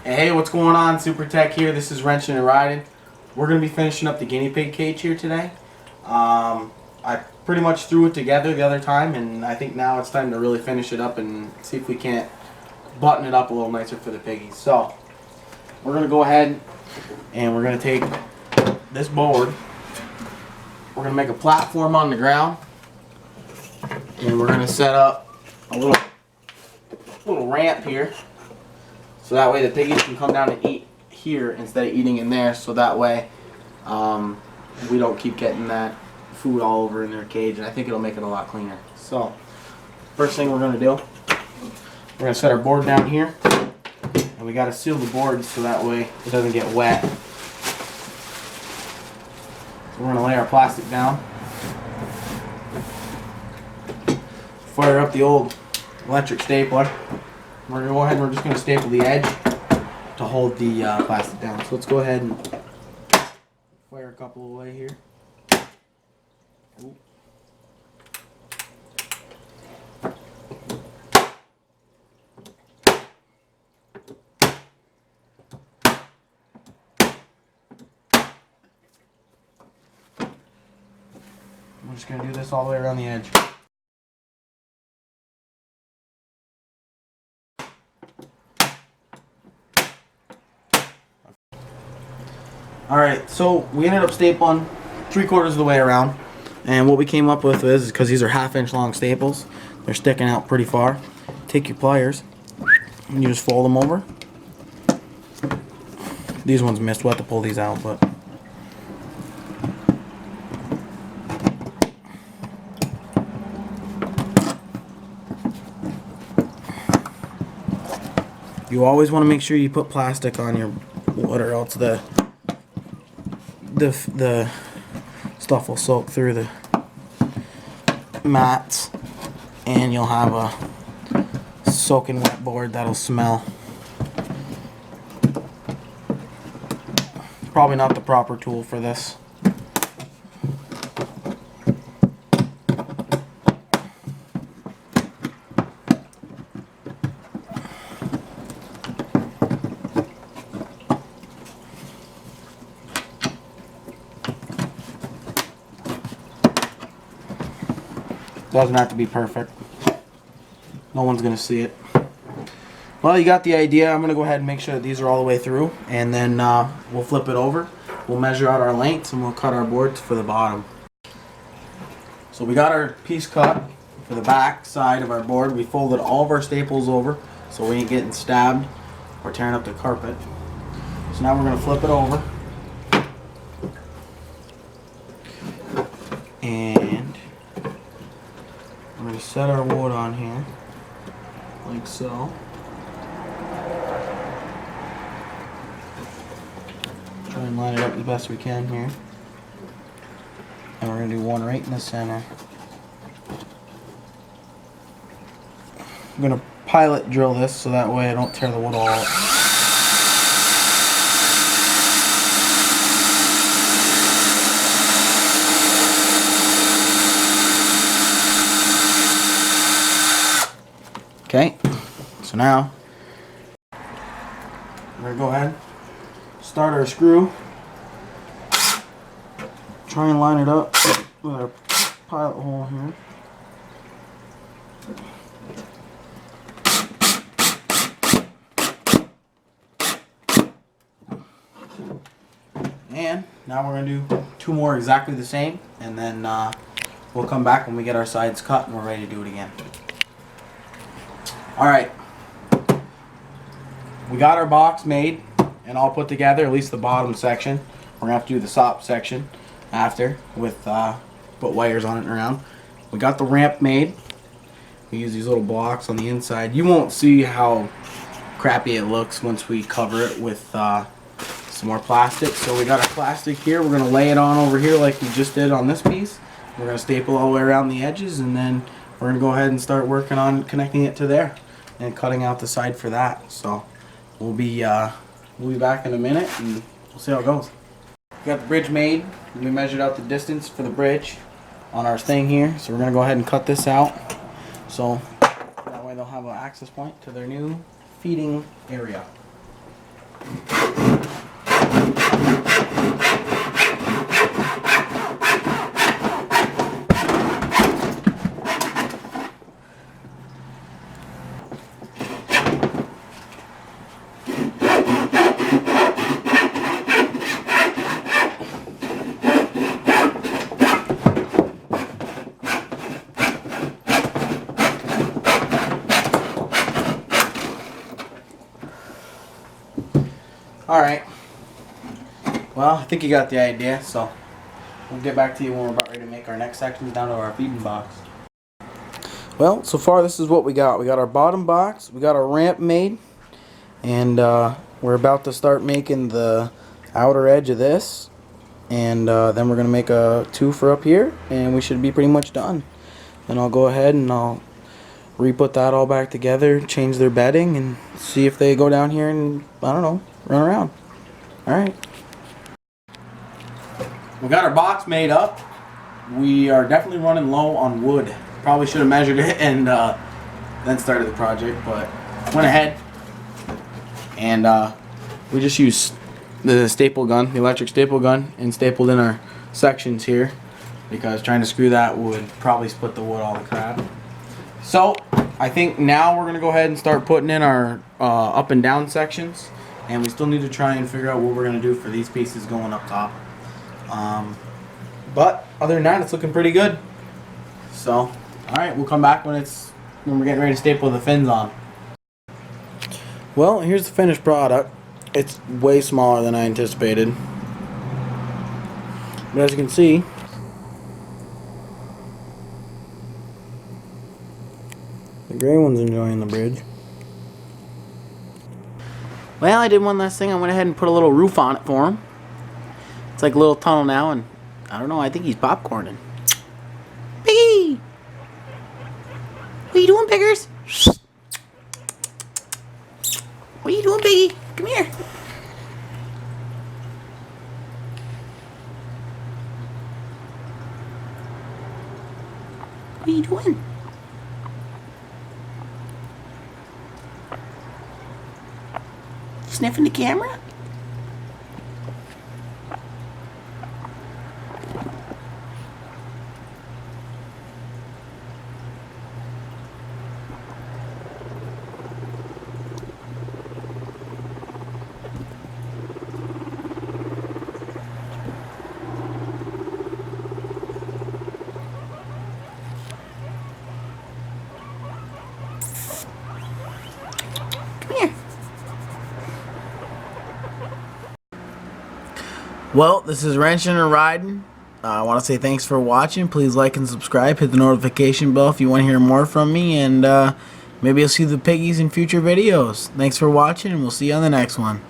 Hey, what's going on? Super Tech here. This is Wrenching and Riding. We're going to be finishing up the guinea pig cage here today. I pretty much threw it together the other time, and I think now it's time to really finish it up and see if we can't button it up a little nicer for the piggies. So, we're going to go ahead and we're going to take this board. We're going to make a platform on the ground, and we're going to set up a little ramp here. So that way the piggies can come down and eat here instead of eating in there. So that way we don't keep getting that food all over in their cage. And I think it'll make it a lot cleaner. So first thing we're going to do, we're going to set our board down here. And we got to seal the board so that way it doesn't get wet. So we're going to lay our plastic down. Fire up the old electric stapler. We're going to go ahead and we're just going to staple the edge to hold the plastic down. So let's go ahead and fire a couple away here. Ooh. We're just going to do this all the way around the edge. Alright, so we ended up stapling 3/4 of the way around, and what we came up with is, because these are 1/2 inch long staples, they're sticking out pretty far. Take your pliers and you just fold them over. These ones missed, we'll have to pull these out, but you always want to make sure you put plastic on your wood, or else the stuff will soak through the mats and you'll have a soaking wet board that'll smell. Probably not the proper tool for this. Doesn't have to be perfect. No one's going to see it. Well, you got the idea. I'm going to go ahead and make sure that these are all the way through, and then we'll flip it over. We'll measure out our lengths and we'll cut our boards for the bottom. So we got our piece cut for the back side of our board. We folded all of our staples over so we ain't getting stabbed or tearing up the carpet. So now we're going to flip it over. And we're going to set our wood on here, like so. Try and line it up the best we can here. And we're going to do one right in the center. I'm going to pilot drill this so that way I don't tear the wood all up. Okay, so now we're going to go ahead, start our screw, try and line it up with our pilot hole here. And now we're going to do 2 more exactly the same, and then we'll come back when we get our sides cut and we're ready to do it again. Alright, we got our box made and all put together, at least the bottom section. We're going to have to do the top section after with put wires on it and around. We got the ramp made. We use these little blocks on the inside. You won't see how crappy it looks once we cover it with some more plastic. So we got our plastic here. We're going to lay it on over here like we just did on this piece. We're going to staple all the way around the edges, and then we're going to go ahead and start working on connecting it to there and cutting out the side for that. So we'll be back in a minute and we'll see how it goes. We got the bridge made. We measured out the distance for the bridge on our thing here. So we're going to go ahead and cut this out. So that way they'll have an access point to their new feeding area. Alright. Well, I think you got the idea, so we'll get back to you when we're about ready to make our next sections down to our feeding box. Well, so far this is what we got. We got our bottom box, we got our ramp made, and we're about to start making the outer edge of this, and then we're going to make a two for up here, and we should be pretty much done. Then I'll go ahead and I'll re-put that all back together, change their bedding, and see if they go down here and, I don't know, run around. Alright. We got our box made up. We are definitely running low on wood. Probably should have measured it and then started the project, but went ahead and we just used the staple gun, the electric staple gun, and stapled in our sections here because trying to screw that would probably split the wood all the crap. So I think now we're gonna go ahead and start putting in our up and down sections, and we still need to try and figure out what we're gonna do for these pieces going up top. But other than that, it's looking pretty good. So alright, we'll come back when we're getting ready to staple the fins on. Well, here's the finished product. It's way smaller than I anticipated. But as you can see, the gray one's enjoying the bridge. Well, I did one last thing. I went ahead and put a little roof on it for him. It's like a little tunnel now, and I don't know, I think he's popcorning. Piggy! What are you doing, Piggers? What are you doing, Piggy? Come here. What are you doing? Sniffing the camera? Well, this is Wrenching and Riding. I want to say thanks for watching. Please like and subscribe. Hit the notification bell if you want to hear more from me. And maybe you'll see the piggies in future videos. Thanks for watching, and we'll see you on the next one.